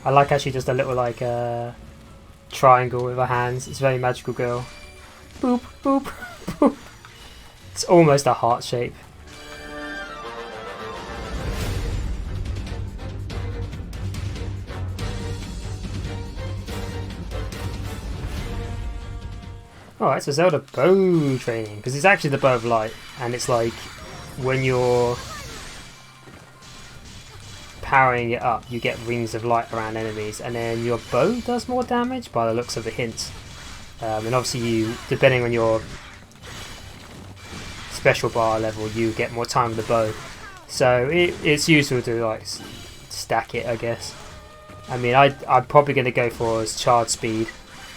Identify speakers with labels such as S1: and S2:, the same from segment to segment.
S1: I like how she does the little like triangle with her hands. It's very magical girl. Boop, boop, boop. It's almost a heart shape. Alright, so Zelda bow training, because it's actually the bow of light, and it's like when you're powering it up, you get rings of light around enemies, and then your bow does more damage by the looks of the hints. And obviously, you, depending on your special bar level, you get more time with the bow. So it's useful to like stack it, I guess. I mean, I'm probably going to go for charge speed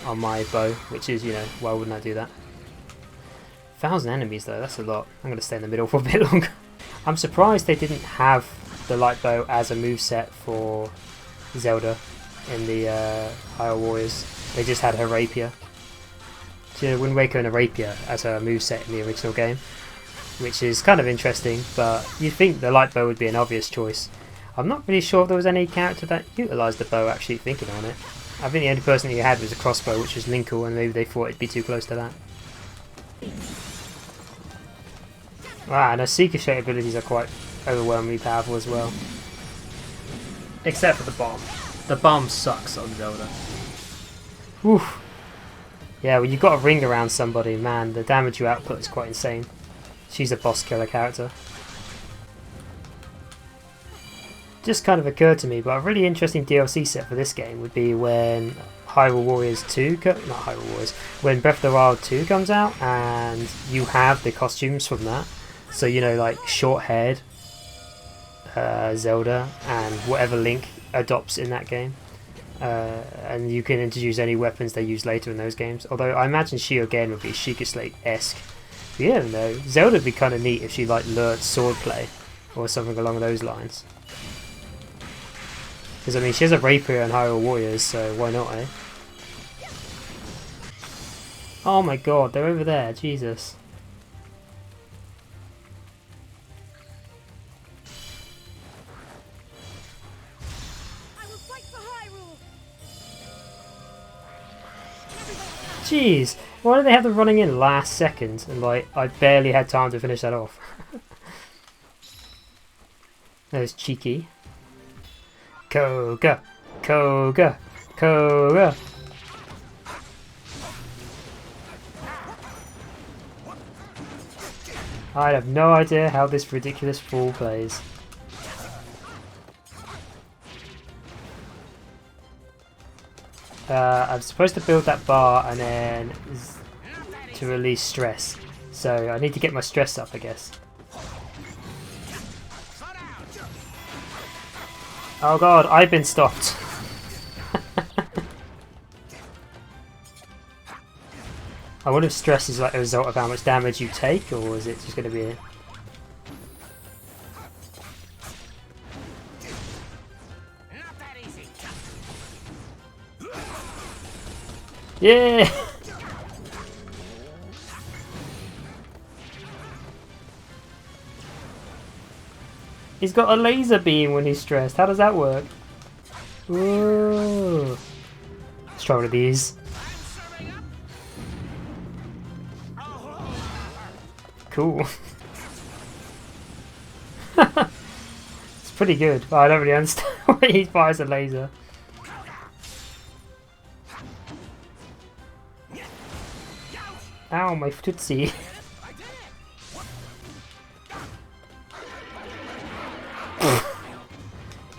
S1: on my bow, which is, you know, why wouldn't I do that? 1,000 enemies though, that's a lot. I'm going to stay in the middle for a bit longer. I'm surprised they didn't have the light bow as a moveset for Zelda in the Hyrule Warriors. They just had her rapier. So, you know, Wind Waker and a rapier as her moveset in the original game, which is kind of interesting, but you'd think the light bow would be an obvious choice. I'm not really sure if there was any character that utilised the bow actually thinking on it. I think the only person you had was a crossbow, which was Linkle, and maybe they thought it'd be too close to that. Wow, and her Seeker Shade abilities are quite overwhelmingly powerful as well. Except for the bomb. The bomb sucks on Zelda. Oof. Yeah, when you've got a ring around somebody, man, the damage you output is quite insane. She's a boss killer character. Just kind of occurred to me, but a really interesting DLC set for this game would be when Hyrule Warriors 2, not Hyrule Warriors, when Breath of the Wild 2 comes out and you have the costumes from that. So, you know, like short-haired Zelda and whatever Link adopts in that game. And you can introduce any weapons they use later in those games. Although I imagine she again would be Sheikah Slate-esque. But yeah, no, Zelda would be kind of neat if she like learned swordplay or something along those lines. Because, I mean, she has a rapier in Hyrule Warriors, so why not, eh? Oh my god, they're over there, Jesus.
S2: I will fight for Hyrule.
S1: Jeez, why did they have them running in last second? And, like, I barely had time to finish that off. That was cheeky. KOHGA KOHGA KOHGA. I have no idea how this ridiculous fool plays. I'm supposed to build that bar and then to release stress. So I need to get my stress up, I guess. Oh god, I've been stopped. I wonder if stress is like a result of how much damage you take, or is it just going to be... Yeah! He's got a laser beam when he's stressed. How does that work? Ooh. Let's try one of these. Cool. It's pretty good, but I don't really understand why he fires a laser. Ow, my tootsie.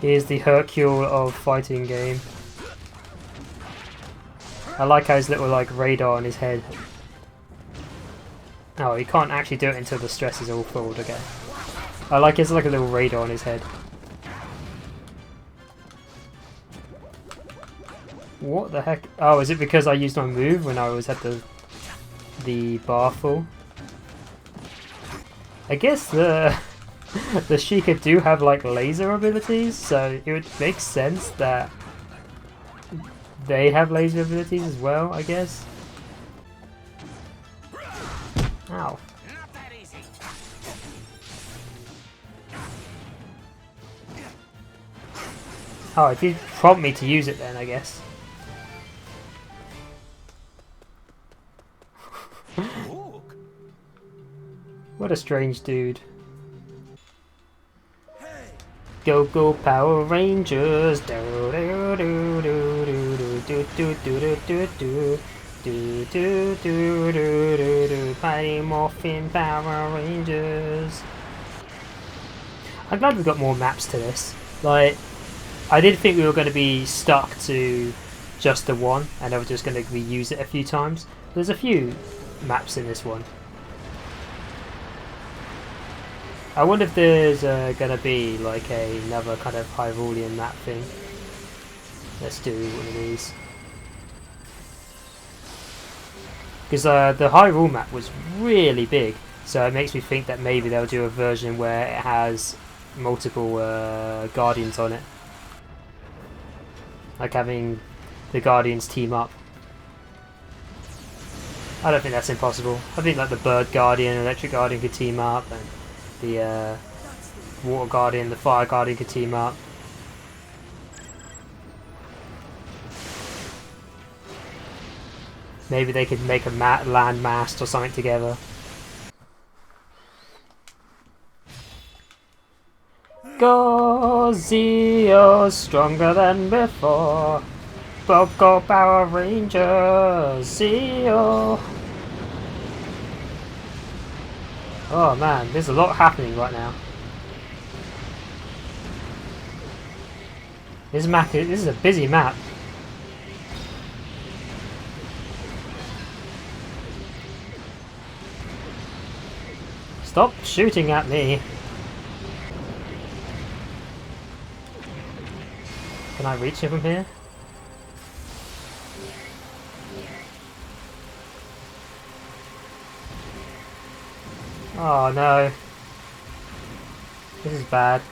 S1: Here's the Hyrule of fighting game. I like how his little like radar on his head. Oh, he can't actually do it until the stress is all filled, okay. I like it's like a little radar on his head. What the heck? Oh, is it because I used my move when I was at the bar full? I guess the Sheikah do have like laser abilities, so it would make sense that they have laser abilities as well, I guess. Ow. Oh, I did prompt me to use it then, I guess. What a strange dude. Go go Power Rangers! Do do do do do do do do do do do do do do do. Mighty Morphin Power Rangers. I'm glad we've got more maps to this. Like, I did think we were going to be stuck to just the one, and I was just going to reuse it a few times. There's a few maps in this one. I wonder if there's going to be like another kind of Hyrulean map thing. Let's do one of these. Because the Hyrule map was really big, so it makes me think that maybe they'll do a version where it has multiple Guardians on it. Like having the Guardians team up. I don't think that's impossible. I think like the Bird Guardian, Electric Guardian could team up, and the Water Guardian, the Fire Guardian could team up. Maybe they could make a land mast or something together. Go Zeo, stronger than before. Go Power Rangers, Zeo. Oh man, there's a lot happening right now. This is a busy map. Stop shooting at me. Can I reach him from here? Oh no. This is bad.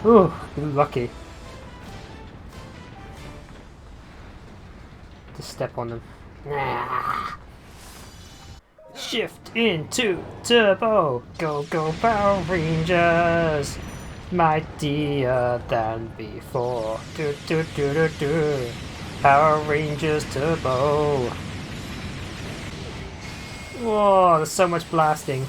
S1: Ooh, lucky. Just step on them. Nah. Shift into turbo. Go go Power Rangers. Mightier than before. Do do do do do. Power Rangers Turbo. Whoa, there's so much blasting.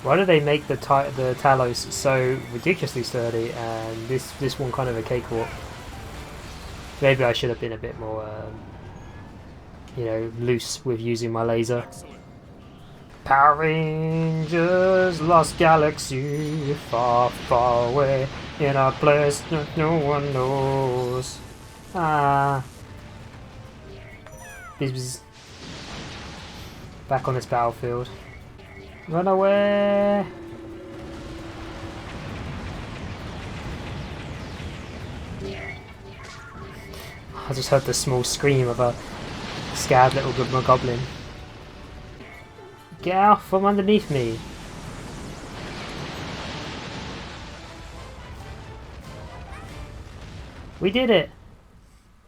S1: Why do they make the Talos so ridiculously sturdy and this one kind of a cakewalk? Maybe I should have been a bit more, you know, loose with using my laser. Power Rangers, lost galaxy, far, far away, in a place that no one knows. Ah. This back on this battlefield. Run away! I just heard the small scream of a scared little goblin. Get out from underneath me! We did it!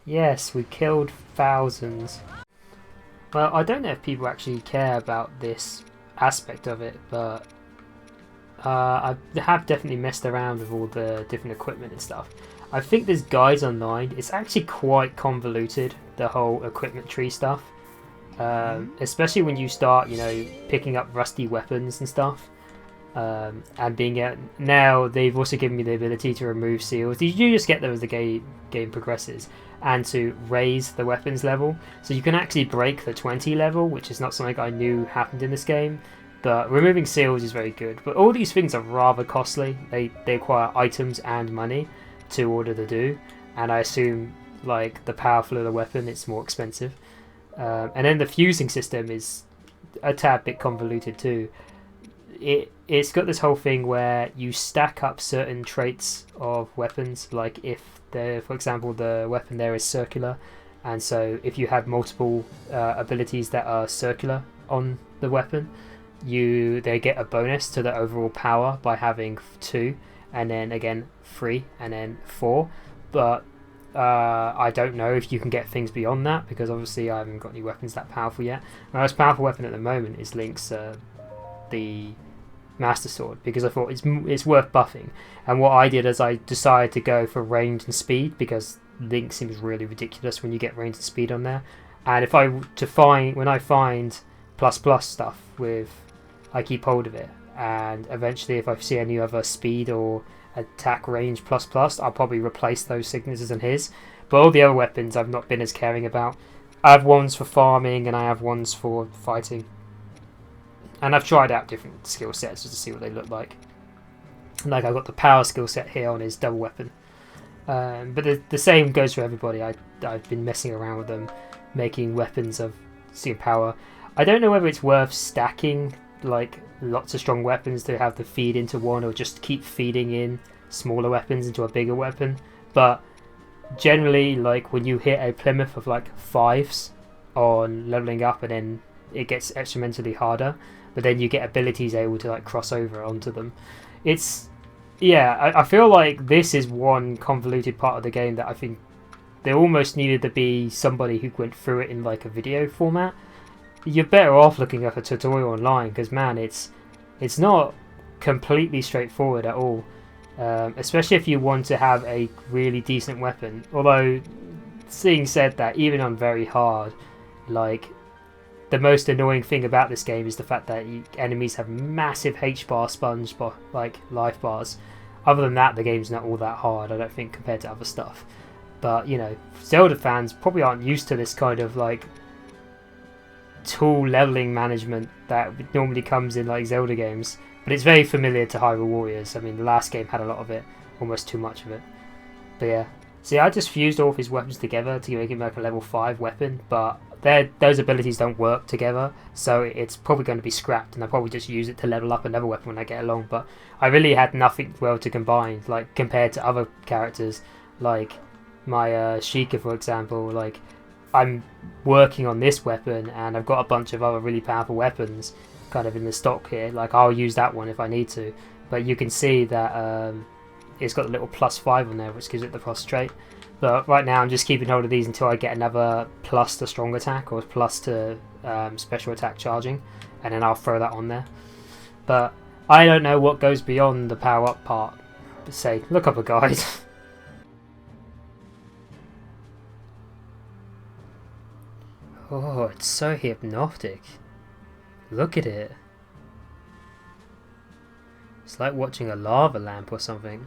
S1: Yes, we killed thousands. Well, I don't know if people actually care about this aspect of it, but I have definitely messed around with all the different equipment and stuff. I think there's guides online. It's actually quite convoluted, the whole equipment tree stuff. Especially when you start, you know, picking up rusty weapons and stuff. And being out now, they've also given me the ability to remove seals. You just get them as the game progresses, and to raise the weapons level. So you can actually break the 20 level, which is not something I knew happened in this game. But removing seals is very good. But all these things are rather costly. They require items and money to order to do, and I assume like the powerful of the weapon, it's more expensive. And then the fusing system is a tad bit convoluted too. It's got this whole thing where you stack up certain traits of weapons, like if for example the weapon there is circular, and so if you have multiple abilities that are circular on the weapon, they get a bonus to the overall power by having 2, and then again 3, and then 4. But I don't know if you can get things beyond that, because obviously I haven't got any weapons that powerful yet. My most powerful weapon at the moment is Link's the Master Sword, because I thought it's worth buffing. And what I did is I decided to go for range and speed, because Link seems really ridiculous when you get range and speed on there. And if when I find plus stuff with, I keep hold of it, and eventually if I see any other speed or attack range plus, I'll probably replace those signatures in his. But all the other weapons I've not been as caring about. I have ones for farming and I have ones for fighting. And I've tried out different skill sets just to see what they look like. Like I've got the power skill set here on his double weapon. But the same goes for everybody. I've been messing around with them, making weapons of super power. I don't know whether it's worth stacking like lots of strong weapons to have to feed into one, or just keep feeding in smaller weapons into a bigger weapon. But generally, like when you hit a plymouth of like 5s on leveling up, and then it gets exponentially harder, but then you get abilities able to like cross over onto them. I feel like this is one convoluted part of the game that I think there almost needed to be somebody who went through it in like a video format. You're better off looking up a tutorial online, because man, it's not completely straightforward at all, especially if you want to have a really decent weapon. Although, seeing said that, even on very hard, like the most annoying thing about this game is the fact that enemies have massive H-bar sponge bar, like life bars. Other than that, the game's not all that hard, I don't think, compared to other stuff. But you know, Zelda fans probably aren't used to this kind of like tool leveling management that normally comes in like Zelda games, but it's very familiar to Hyrule Warriors. I mean, the last game had a lot of it, almost too much of it. But yeah, see, I just fused all of his weapons together to make him like a level 5 weapon, but those abilities don't work together, so it's probably going to be scrapped, and I'll probably just use it to level up another weapon when I get along. But I really had nothing well to combine, like compared to other characters, like my Sheikah, for example. Like I'm working on this weapon, and I've got a bunch of other really powerful weapons kind of in the stock here. Like I'll use that one if I need to, but you can see that it's got a little +5 on there, which gives it the prostrate. But right now I'm just keeping hold of these until I get another plus to strong attack or plus to special attack charging, and then I'll throw that on there. But I don't know what goes beyond the power up part. Say, look up a guide. Oh, it's so hypnotic. Look at it. It's like watching a lava lamp or something.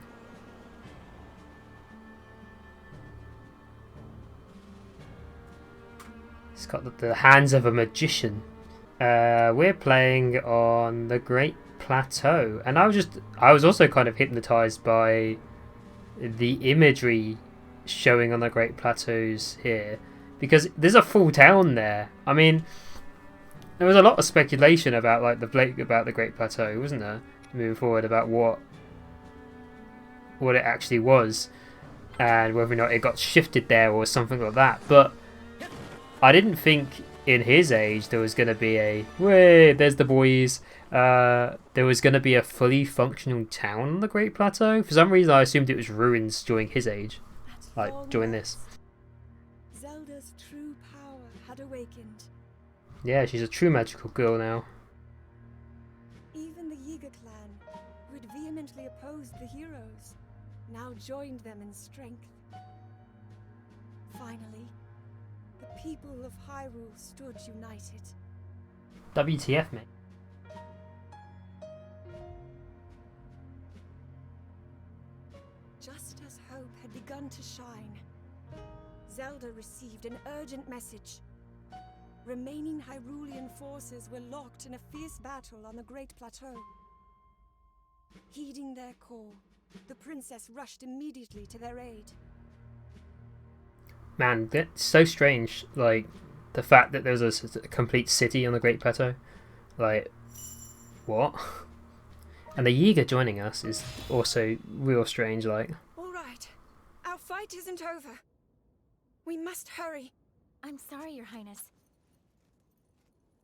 S1: It's got the hands of a magician. We're playing on the Great Plateau, and I was also kind of hypnotized by the imagery showing on the Great Plateaus here, because there's a full town there. I mean, there was a lot of speculation about like the Great Plateau, wasn't there? Moving forward about what it actually was, and whether or not it got shifted there or something like that. But I didn't think in his age there was going to be there's the boys. There was going to be a fully functional town on the Great Plateau. For some reason I assumed it was ruins during his age, like during this.
S2: Zelda's true power had awakened.
S1: Yeah, she's a true magical girl now.
S2: Even the KOHGA clan, who had vehemently opposed the heroes, now joined them in strength. Finally, the people of Hyrule stood united.
S1: WTF, mate.
S2: Just as hope had begun to shine, Zelda received an urgent message. Remaining Hyrulean forces were locked in a fierce battle on the Great Plateau. Heeding their call, the princess rushed immediately to their aid.
S1: Man, that's so strange, like, the fact that there's a complete city on the Great Plateau. Like, what? And the KOHGA joining us is also real strange, like.
S2: Alright, our fight isn't over. We must hurry.
S3: I'm sorry, Your Highness,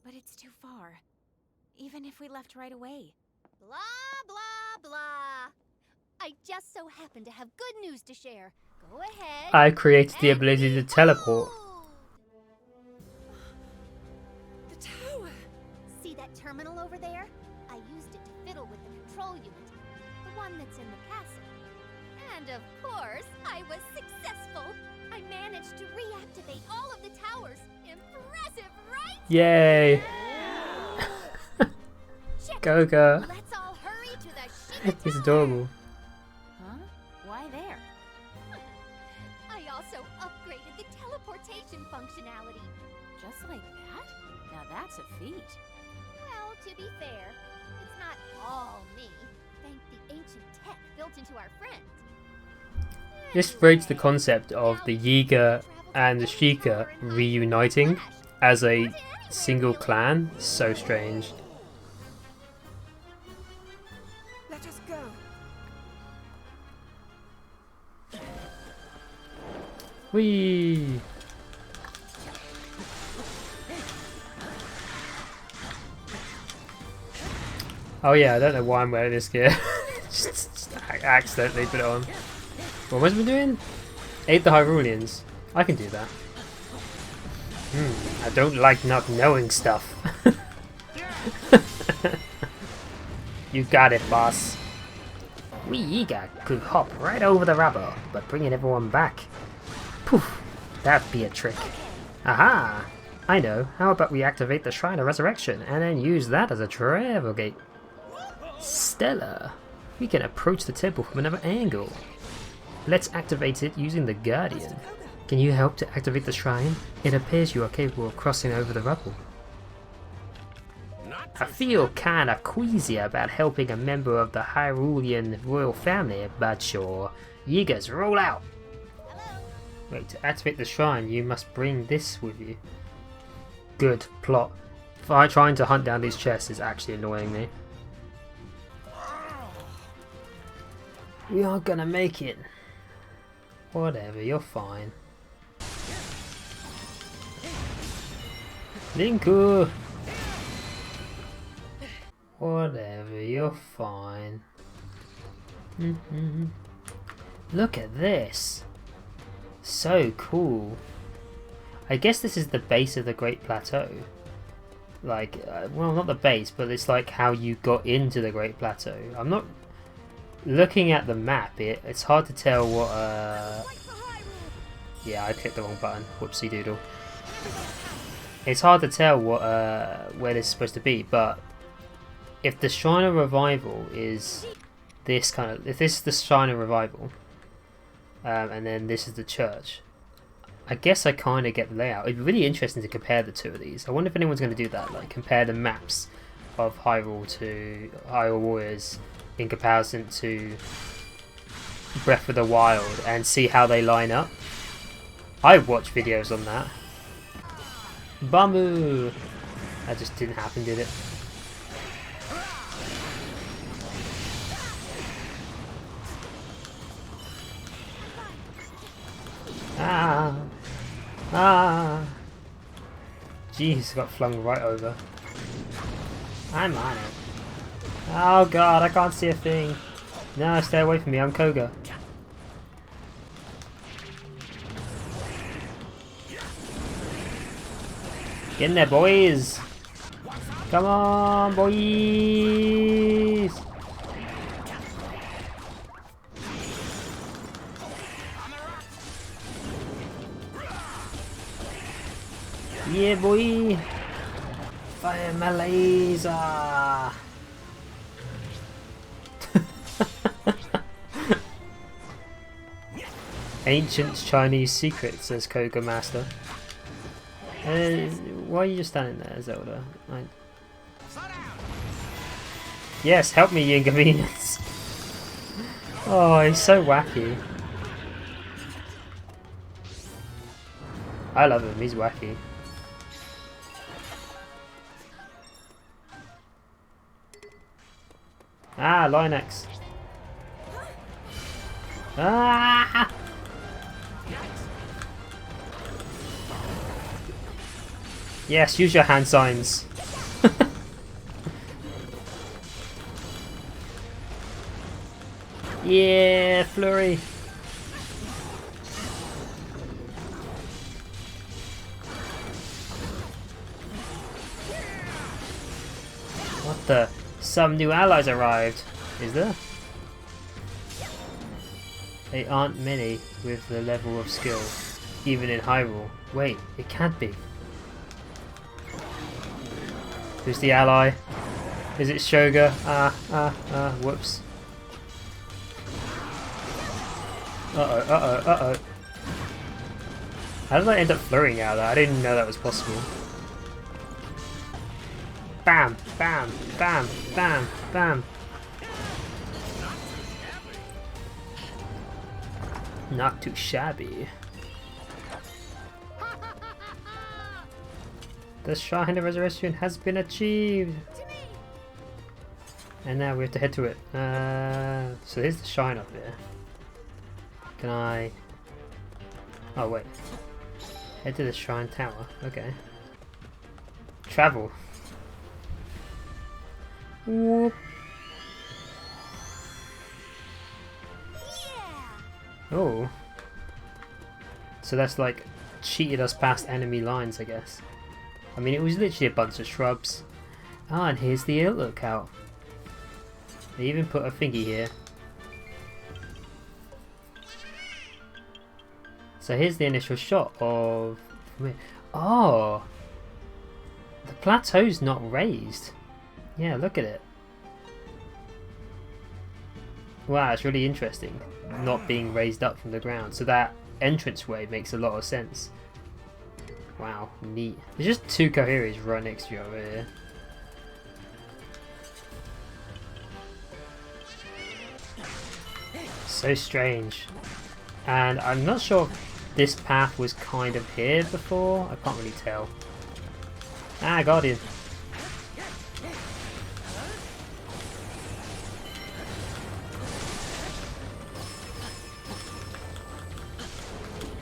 S3: but it's too far. Even if we left right away.
S4: Blah, blah, blah. I just so happen to have good news to share.
S3: Go ahead.
S1: I created the ability to teleport.
S2: The tower!
S3: See that terminal over there? I used it to fiddle with the control unit, the one that's in the castle. And of course, I was successful. I managed to reactivate all of the towers. Impressive, right?
S1: Yay! KOHGA.
S3: Let's all hurry to the Sheikah
S1: It's
S3: Tower.
S1: adorable.
S3: Huh? Why there? I also upgraded the teleportation functionality. Just like that? Now that's a feat. Well, to be fair, it's not all me. Thank the ancient tech built into our friend.
S1: This breaks the concept of the Yiga and the Sheikah reuniting as a single clan. So strange.
S2: Let us go.
S1: Whee! Oh yeah, I don't know why I'm wearing this gear. just accidentally put it on. What must I be doing? Aid the Hyruleans. I can do that. I don't like not knowing stuff. You got it, boss. We Yiga could hop right over the rubble, but bringing everyone back. Poof, that'd be a trick. Aha! I know. How about we activate the Shrine of Resurrection and then use that as a travel gate? Stellar! We can approach the temple from another angle. Let's activate it using the Guardian. Can you help to activate the shrine? It appears you are capable of crossing over the rubble. I feel kinda queasy about helping a member of the Hyrulean royal family, but sure. Yigas, roll out! Wait, to activate the shrine, you must bring this with you. Good plot. Trying to hunt down these chests is actually annoying me. We aren't gonna make it. Whatever, you're fine. Linku! Whatever, you're fine. Look at this! So cool. I guess this is the base of the Great Plateau. Like, well, not the base, but it's like how you got into the Great Plateau. I'm not looking at the map. It's hard to tell what. Yeah, I clicked the wrong button. Whoopsie doodle. It's hard to tell what where this is supposed to be, but if the Shrine of Revival is this kind of, if this is the Shrine of Revival, and then this is the church, I guess I kind of get the layout. It'd be really interesting to compare the two of these. I wonder if anyone's going to do that, like compare the maps of Hyrule to Hyrule Warriors in comparison to Breath of the Wild and see how they line up. I watched videos on that. Bamboo! That just didn't happen, did it? Ah! Ah! Jeez, got flung right over. I'm on it. Oh god, I can't see a thing. No, stay away from me, I'm KOHGA. Get in there, boys! Come on, boys! Yeah, boy! Fire my laser! Ancient Chinese secret, says KOHGA Master. Why are you just standing there, Zelda? Yes, help me, you inconvenience! Oh, he's so wacky. I love him, he's wacky. Ah, Linux. Ah! Yes, use your hand signs. Yeah, flurry. What the? Some new allies arrived. Is there? They aren't many with the level of skill, even in Hyrule. Wait, it can't be. Who's the ally? Is it Shoga? Whoops. Uh-oh. How did I end up flurrying out of that? I didn't know that was possible. Bam! Bam! Bam! Bam! Bam! Not too shabby. The Shrine of Resurrection has been achieved! And now we have to head to it. So here's the shrine up here. Can I... Oh wait. Head to the shrine tower. Okay. Travel. Whoop. Oh. So that's like cheated us past enemy lines, I guess. I mean, it was literally a bunch of shrubs. Ah, and here's the lookout. They even put a thingy here. So here's the initial shot of... Oh! The plateau's not raised. Yeah, look at it. Wow, it's really interesting. Not being raised up from the ground. So that entranceway makes a lot of sense. Wow, neat. There's just 2 Kohiris right next to you over here. So strange. And I'm not sure if this path was kind of here before. I can't really tell. Ah, Guardian.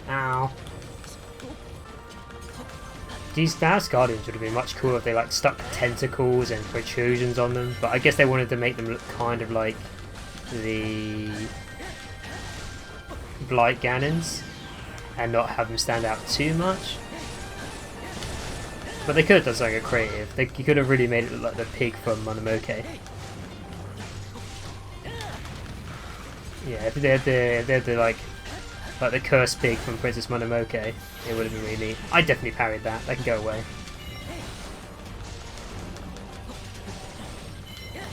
S1: Ow. These Guardians would have been much cooler if they like stuck tentacles and protrusions on them, but I guess they wanted to make them look kind of like the Blight Ganons and not have them stand out too much. But they could have done something creative. You could have really made it look like the pig from Mononoke. Yeah, if they had the like the cursed pig from Princess Mononoke, it would have been really neat. I definitely parried that. That can go away.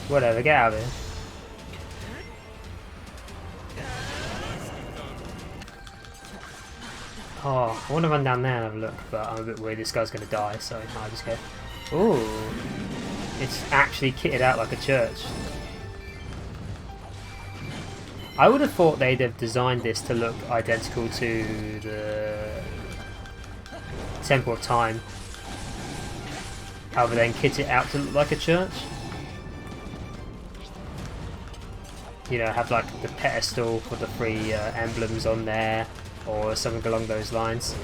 S1: Whatever, get out of here. Oh, I want to run down there and have a look, but I'm a bit worried this guy's going to die, so I'll just go. Ooh, it's actually kitted out like a church. I would have thought they'd have designed this to look identical to the Temple of Time, other than kit it out to look like a church. You know, have like the pedestal with the 3 emblems on there, or something along those lines.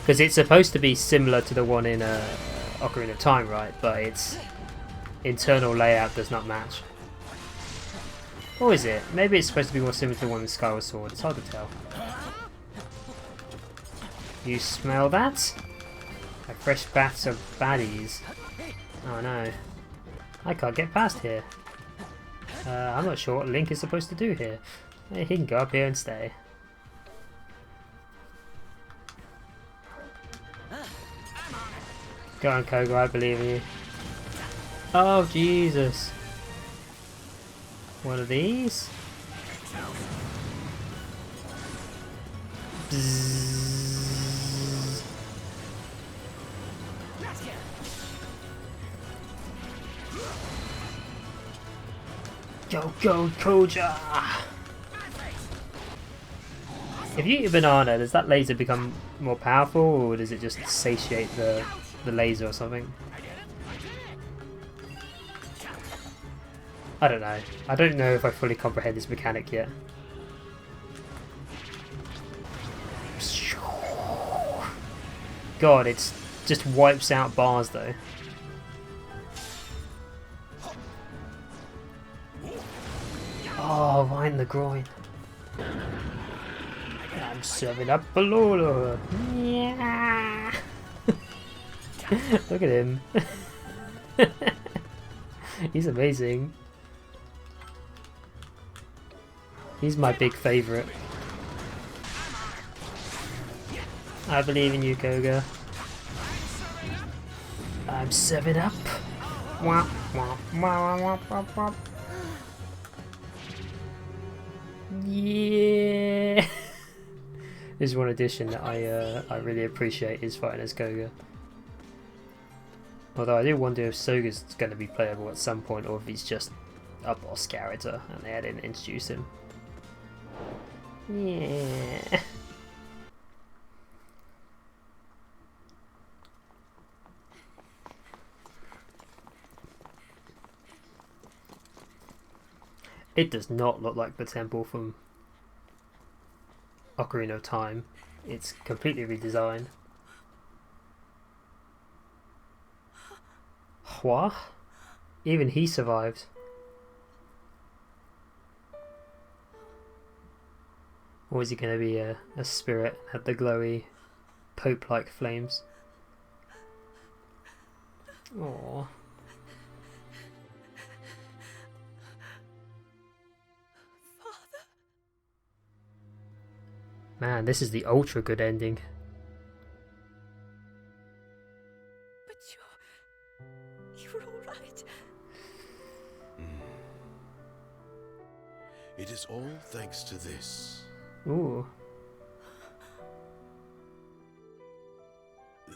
S1: Because it's supposed to be similar to the one in Ocarina of Time, right? But its internal layout does not match. Or is it? Maybe it's supposed to be more similar to the one in Skyward Sword. It's hard to tell. You smell that? A fresh batch of baddies. Oh no. I can't get past here. I'm not sure what Link is supposed to do here. He can go up here and stay. Go on, KOHGA, I believe in you. Oh, Jesus. One of these? Bzzz. Go, go, KOHGA! If you eat a banana, does that laser become more powerful, or does it just satiate the laser or something? I don't know. I don't know if I fully comprehend this mechanic yet. God, it just wipes out bars though. Oh, right in the groin. I'm serving up Balula. Yeah. Look at him. He's amazing. He's my big favourite. I believe in you, KOHGA. I'm 7 up. Wah, wah, wah, wah, wah, wah. Yeah. There's one addition that I really appreciate is fighting as KOHGA. Although I do wonder if Soga's going to be playable at some point, or if he's just a boss character and they didn't introduce him. Yeah. It does not look like the temple from Ocarina of Time. It's completely redesigned. What? Even he survived. Or is he going to be a spirit, have the glowy Pope-like flames? Aww. Man, this is the ultra good ending.
S2: But you're all right.
S4: It is all thanks to this.
S1: Ooh.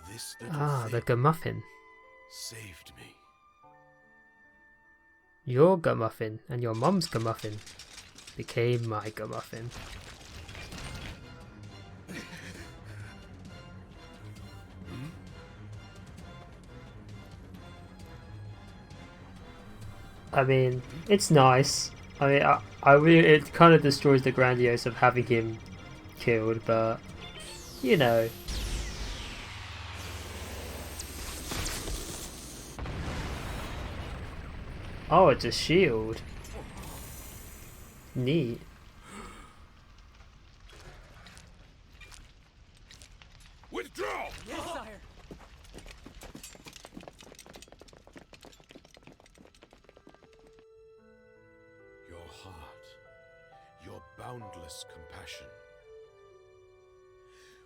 S4: This little
S1: Ah, the
S4: thing
S1: Gamuffin.
S4: saved me.
S1: Your Gamuffin and your mum's Gamuffin became my Gamuffin. I mean, it's nice. I mean, I really, it kind of destroys the grandiose of having him killed, but you know. Oh, it's a shield. Neat.
S4: Withdraw!
S2: Yes, sire.
S4: Your heart, your boundless compassion.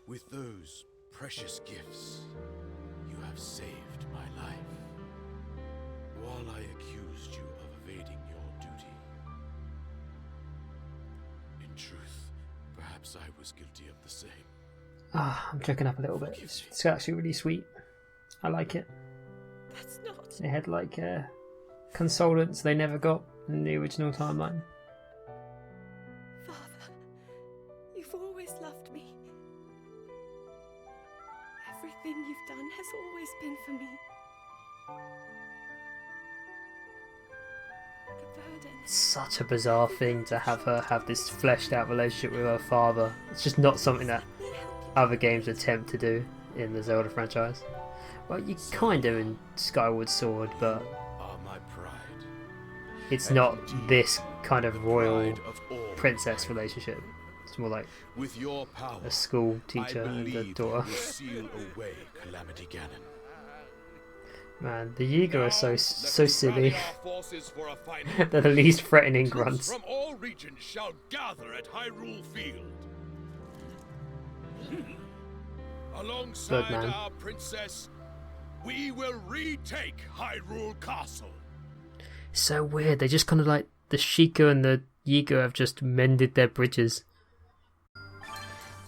S4: With those precious gifts, you have saved my life. While I accused you of evading your duty, in truth, perhaps I was guilty of the same.
S1: Ah, I'm choking up a little bit. It's actually really sweet. I like it.
S2: That's not.
S1: They had like consolants they never got in the original timeline.
S2: Father, you've always loved me. Everything you've done has always been for me. The burden.
S1: It's such a bizarre thing to have her have this fleshed out relationship with her father. It's just not something that other games attempt to do in the Zelda franchise. Well, you kind of in Skyward Sword, but
S4: Are my pride.
S1: it's
S4: And
S1: not
S4: indeed,
S1: this kind of royal
S4: Pride of all
S1: princess relationship. It's more like
S4: With your power,
S1: a school
S4: I
S1: teacher and a
S4: believe
S1: daughter.
S4: you will seal away Calamity Ganon.
S1: Man, the Yiga are so silly.
S5: They're
S1: They're the least threatening grunts.
S5: from all regions shall gather at Hyrule Field. Alongside
S1: Birdman.
S5: our princess, we will retake Hyrule Castle.
S1: So weird. They just kind of like the Sheikah and the Yiga have just mended their bridges.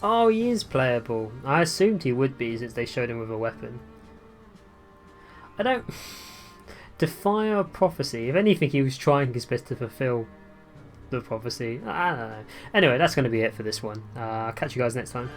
S1: Oh, he is playable. I assumed he would be since they showed him with a weapon. I don't. Defy our prophecy. If anything, he was trying his best to fulfill the prophecy. I don't know. Anyway, that's going to be it for this one. I'll catch you guys next time.